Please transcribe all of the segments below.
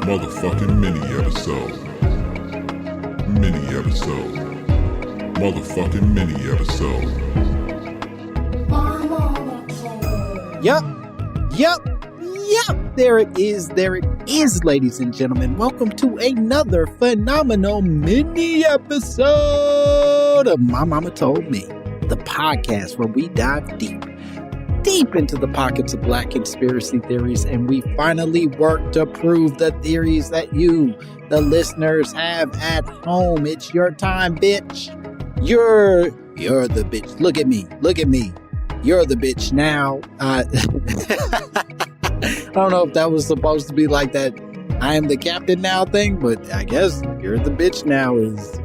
Motherfucking mini episode. Mini episode. Motherfucking mini episode. Yup. There it is, ladies and gentlemen. Welcome to another phenomenal mini episode of My Mama Told Me, the podcast where we dive deep into the pockets of Black conspiracy theories, and we finally work to prove the theories that you, the listeners, have at home. It's your time, bitch. You're the bitch. Look at me. You're the bitch now. I don't know if that was supposed to be like that I am the captain now thing, but I guess you're the bitch now is,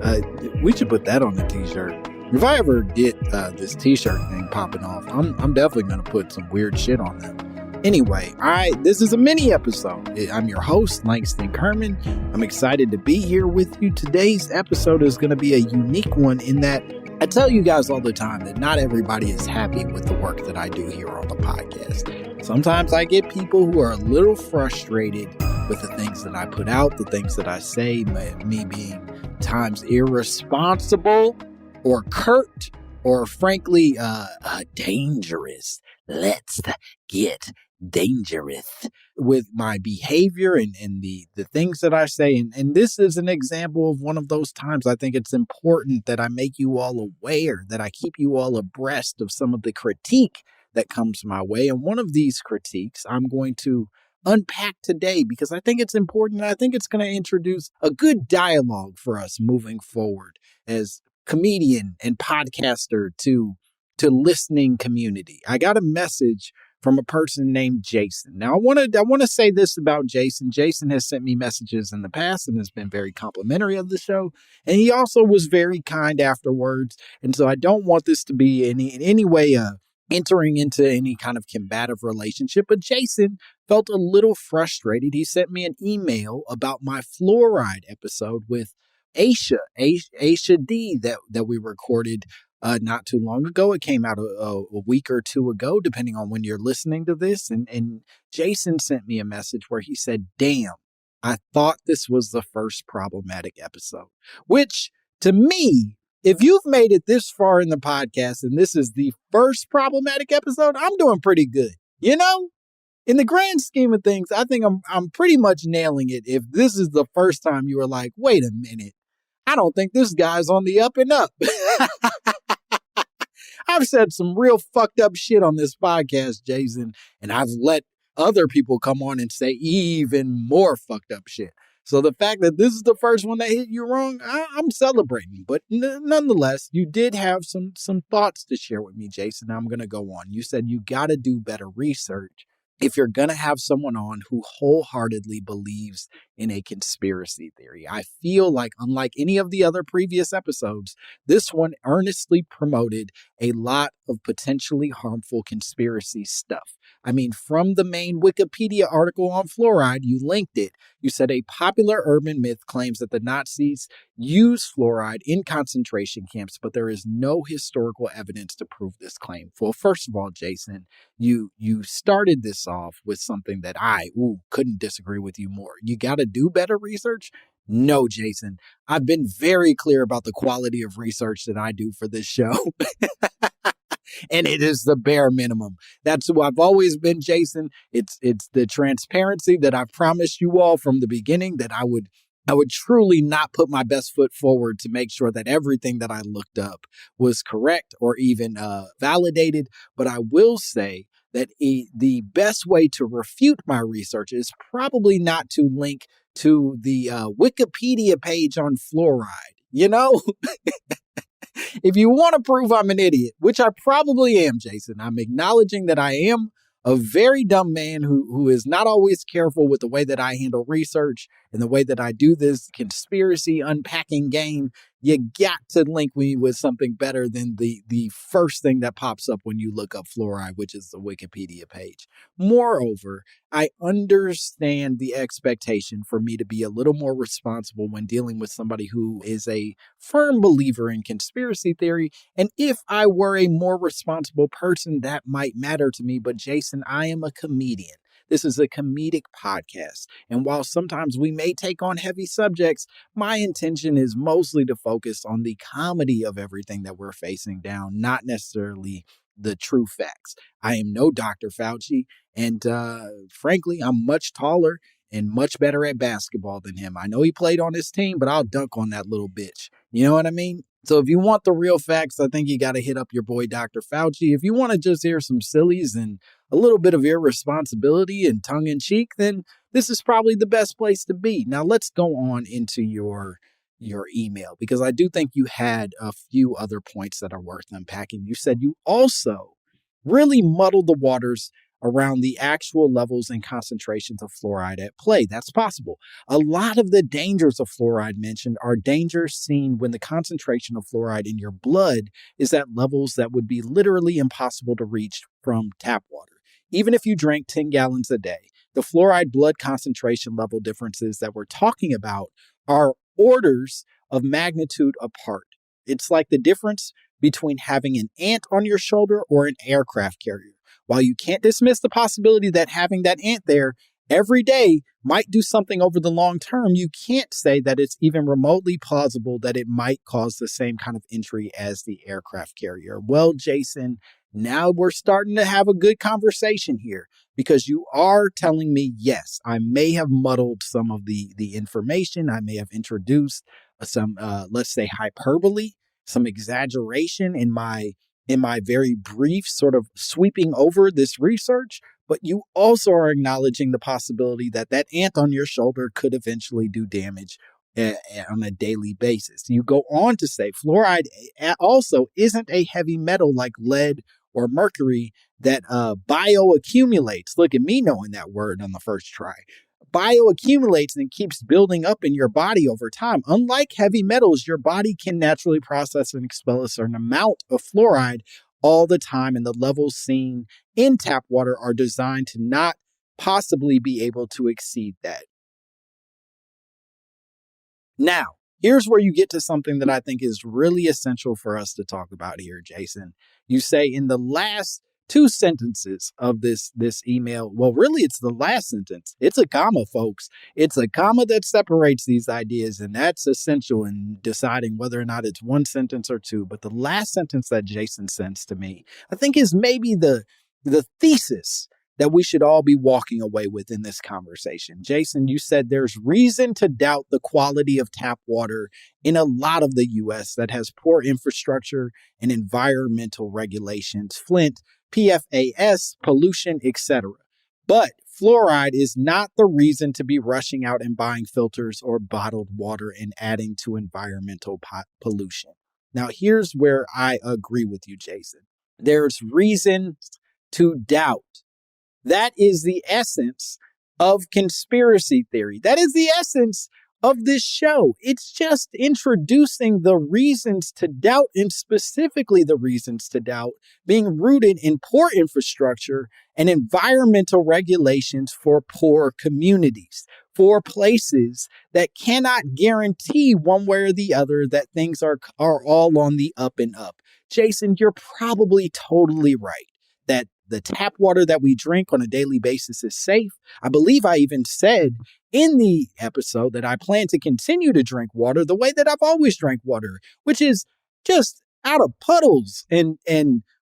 we should put that on the t-shirt. If I ever get this t-shirt thing popping off, I'm definitely going to put some weird shit on them. Anyway, this is a mini episode. I'm your host, Langston Kerman. I'm excited to be here with you. Today's episode is going to be a unique one in that I tell you guys all the time that not everybody is happy with the work that I do here on the podcast. Sometimes I get people who are a little frustrated with the things that I put out, the things that I say, me being times irresponsible or curt or frankly dangerous. Let's get dangerous with my behavior and the things that I say. And this is an example of one of those times. I think it's important that I make you all aware, that I keep you all abreast of some of the critique that comes my way. And one of these critiques I'm going to unpack today because I think it's important. I think it's going to introduce a good dialogue for us moving forward as comedian and podcaster to listening community. I got a message from a person named Jason. Now, I want to say this about Jason. Jason has sent me messages in the past and has been very complimentary of the show. And he also was very kind afterwards. And so I don't want this to be in any way entering into any kind of combative relationship. But Jason felt a little frustrated. He sent me an email about my fluoride episode with Aisha D that we recorded not too long ago. It came out a week or two ago, depending on when you're listening to this. And Jason sent me a message where he said, "Damn, I thought this was the first problematic episode." Which, to me, if you've made it this far in the podcast and this is the first problematic episode, I'm doing pretty good. You know? In the grand scheme of things, I think I'm pretty much nailing it. If this is the first time you were like, wait a minute, I don't think this guy's on the up and up. I've said some real fucked up shit on this podcast, Jason, and I've let other people come on and say even more fucked up shit. So the fact that this is the first one that hit you wrong, I'm celebrating. But nonetheless, you did have some thoughts to share with me, Jason. I'm going to go on. You said you got to do better research if you're going to have someone on who wholeheartedly believes in a conspiracy theory. I feel like, unlike any of the other previous episodes, this one earnestly promoted a lot of potentially harmful conspiracy stuff. I mean, from the main Wikipedia article on fluoride, you linked it. You said a popular urban myth claims that the Nazis used fluoride in concentration camps, but there is no historical evidence to prove this claim. Well, first of all, Jason, you started this off with something that I couldn't disagree with you more. You got to do better research? No, Jason. I've been very clear about the quality of research that I do for this show. And it is the bare minimum. That's who I've always been, Jason. It's the transparency that I promised you all from the beginning, that I would truly not put my best foot forward to make sure that everything that I looked up was correct or even validated. But I will say that the best way to refute my research is probably not to link to the Wikipedia page on fluoride. You know? If you want to prove I'm an idiot, which I probably am, Jason, I'm acknowledging that I am a very dumb man who is not always careful with the way that I handle research and the way that I do this conspiracy unpacking game. You got to link me with something better than the first thing that pops up when you look up fluoride, which is the Wikipedia page. Moreover, I understand the expectation for me to be a little more responsible when dealing with somebody who is a firm believer in conspiracy theory. And if I were a more responsible person, that might matter to me. But Jason, I am a comedian. This is a comedic podcast. And while sometimes we may take on heavy subjects, my intention is mostly to focus on the comedy of everything that we're facing down, not necessarily the true facts. I am no Dr. Fauci, and frankly, I'm much taller and much better at basketball than him. I know he played on his team, but I'll dunk on that little bitch. You know what I mean? So if you want the real facts, I think you got to hit up your boy, Dr. Fauci. If you want to just hear some sillies and a little bit of irresponsibility and tongue in cheek, then this is probably the best place to be. Now let's go on into your email, because I do think you had a few other points that are worth unpacking. You said you also really muddled the waters around the actual levels and concentrations of fluoride at play. That's possible. A lot of the dangers of fluoride mentioned are dangers seen when the concentration of fluoride in your blood is at levels that would be literally impossible to reach from tap water. Even if you drank 10 gallons a day, the fluoride blood concentration level differences that we're talking about are orders of magnitude apart. It's like the difference between having an ant on your shoulder or an aircraft carrier. While you can't dismiss the possibility that having that ant there every day might do something over the long term, you can't say that it's even remotely plausible that it might cause the same kind of injury as the aircraft carrier. Well, Jason, now we're starting to have a good conversation here, because you are telling me, yes, I may have muddled some of the information. I may have introduced some, let's say, hyperbole, some exaggeration in my very brief sort of sweeping over this research, but you also are acknowledging the possibility that that ant on your shoulder could eventually do damage on a daily basis. You go on to say fluoride also isn't a heavy metal like lead or mercury that bioaccumulates. Look at me knowing that word on the first try. Bioaccumulates and keeps building up in your body over time. Unlike heavy metals, your body can naturally process and expel a certain amount of fluoride all the time, and the levels seen in tap water are designed to not possibly be able to exceed that. Now, here's where you get to something that I think is really essential for us to talk about here, Jason. You say in the last two sentences of this email, well, really, it's the last sentence. It's a comma, folks. It's a comma that separates these ideas, and that's essential in deciding whether or not it's one sentence or two. But the last sentence that Jason sends to me, I think, is maybe the thesis that we should all be walking away with in this conversation. Jason, you said there's reason to doubt the quality of tap water in a lot of the U.S. that has poor infrastructure and environmental regulations, Flint, PFAS, pollution, etc. But fluoride is not the reason to be rushing out and buying filters or bottled water and adding to environmental pollution. Now, here's where I agree with you, Jason. There's reason to doubt. That is the essence of conspiracy theory. That is the essence of this show. It's just introducing the reasons to doubt, and specifically the reasons to doubt being rooted in poor infrastructure and environmental regulations for poor communities, for places that cannot guarantee one way or the other that things are all on the up and up. Jason, you're probably totally right that the tap water that we drink on a daily basis is safe. I believe I even said in the episode that I plan to continue to drink water the way that I've always drank water, which is just out of puddles and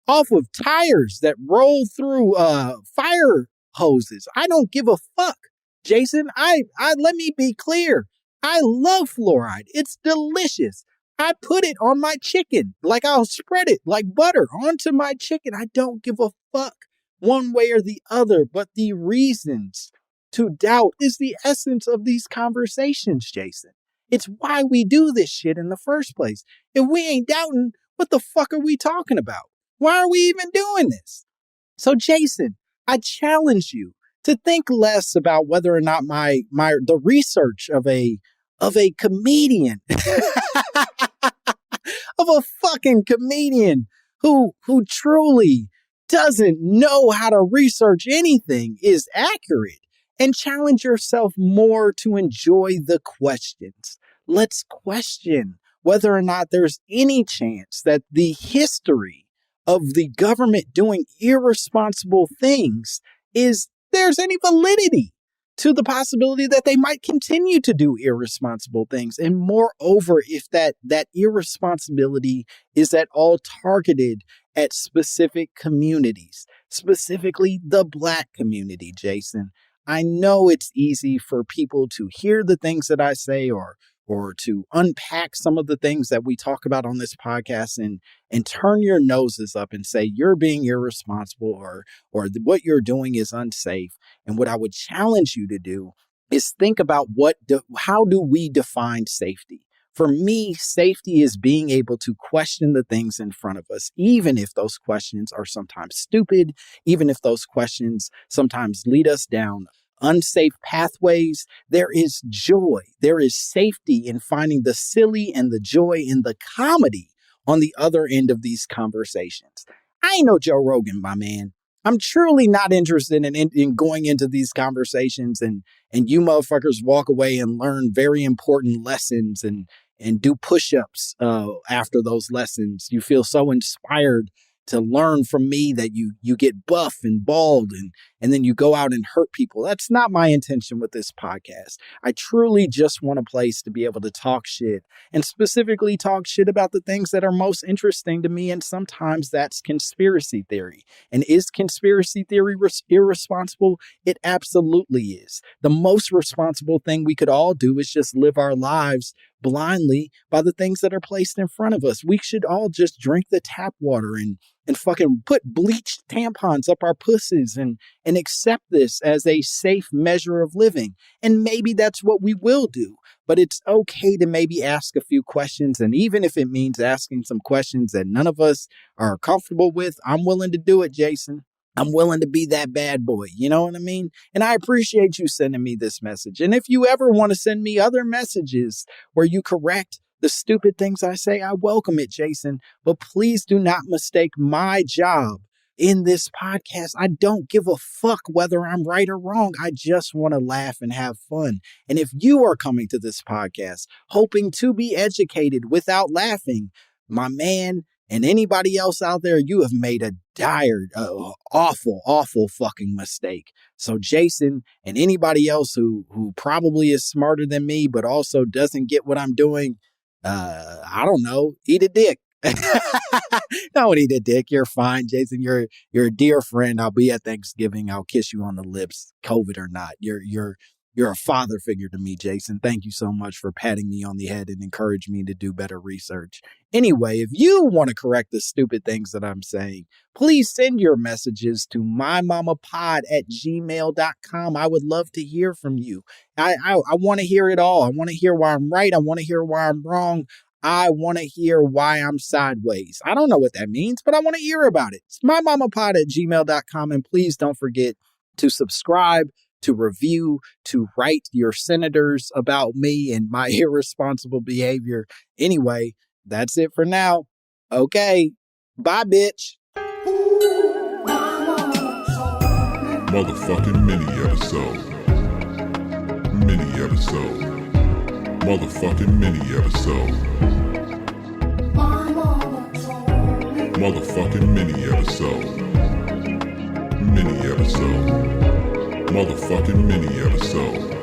off of tires that roll through fire hoses. I don't give a fuck. Jason, I let me be clear. I love fluoride. It's delicious. I put it on my chicken, like I'll spread it like butter onto my chicken. I don't give a fuck one way or the other, but the reasons to doubt is the essence of these conversations, Jason. It's why we do this shit in the first place. If we ain't doubting, what the fuck are we talking about? Why are we even doing this? So, Jason, I challenge you to think less about whether or not the research of a comedian of a fucking comedian who truly doesn't know how to research anything is accurate, and challenge yourself more to enjoy the questions. Let's question whether or not there's any chance that the history of the government doing irresponsible things is there's any validity to the possibility that they might continue to do irresponsible things. And moreover, if that irresponsibility is at all targeted at specific communities, specifically the Black community, Jason. I know it's easy for people to hear the things that I say or to unpack some of the things that we talk about on this podcast and turn your noses up and say you're being irresponsible or what you're doing is unsafe. And what I would challenge you to do is think about how do we define safety? For me, safety is being able to question the things in front of us, even if those questions are sometimes stupid, even if those questions sometimes lead us down unsafe pathways. There is joy. There is safety in finding the silly and the joy in the comedy on the other end of these conversations. I ain't no Joe Rogan, my man. I'm truly not interested in going into these conversations and you motherfuckers walk away and learn very important lessons and do push-ups after those lessons. You feel so inspired to learn from me that you get buff and bald and then you go out and hurt people. That's not my intention with this podcast. I truly just want a place to be able to talk shit and specifically talk shit about the things that are most interesting to me. And sometimes that's conspiracy theory. And is conspiracy theory irresponsible? It absolutely is. The most responsible thing we could all do is just live our lives blindly by the things that are placed in front of us. We should all just drink the tap water and fucking put bleached tampons up our pussies and accept this as a safe measure of living. And maybe that's what we will do. But it's okay to maybe ask a few questions. And even if it means asking some questions that none of us are comfortable with, I'm willing to do it, Jason. I'm willing to be that bad boy. You know what I mean? And I appreciate you sending me this message. And if you ever want to send me other messages where you correct the stupid things I say, I welcome it, Jason. But please do not mistake my job in this podcast. I don't give a fuck whether I'm right or wrong. I just want to laugh and have fun. And if you are coming to this podcast hoping to be educated without laughing, my man, and anybody else out there, you have made a dire, awful fucking mistake. So Jason and anybody else who probably is smarter than me, but also doesn't get what I'm doing, I don't know, eat a dick. Don't eat a dick. You're fine, Jason. You're a dear friend. I'll be at Thanksgiving. I'll kiss you on the lips, COVID or not. You're a father figure to me, Jason. Thank you so much for patting me on the head and encourage me to do better research. Anyway, if you want to correct the stupid things that I'm saying, please send your messages to mymommapod@gmail.com. I would love to hear from you. I want to hear it all. I want to hear why I'm right. I want to hear why I'm wrong. I want to hear why I'm sideways. I don't know what that means, but I want to hear about it. It's mymommapod@gmail.com. And please don't forget to subscribe, to review, to write your senators about me and my irresponsible behavior. Anyway, that's it for now. Okay. Bye, bitch. Motherfucking mini episode. Mini episode. Motherfucking mini episode. Motherfucking mini episode. Mini episode. Motherfucking mini episode.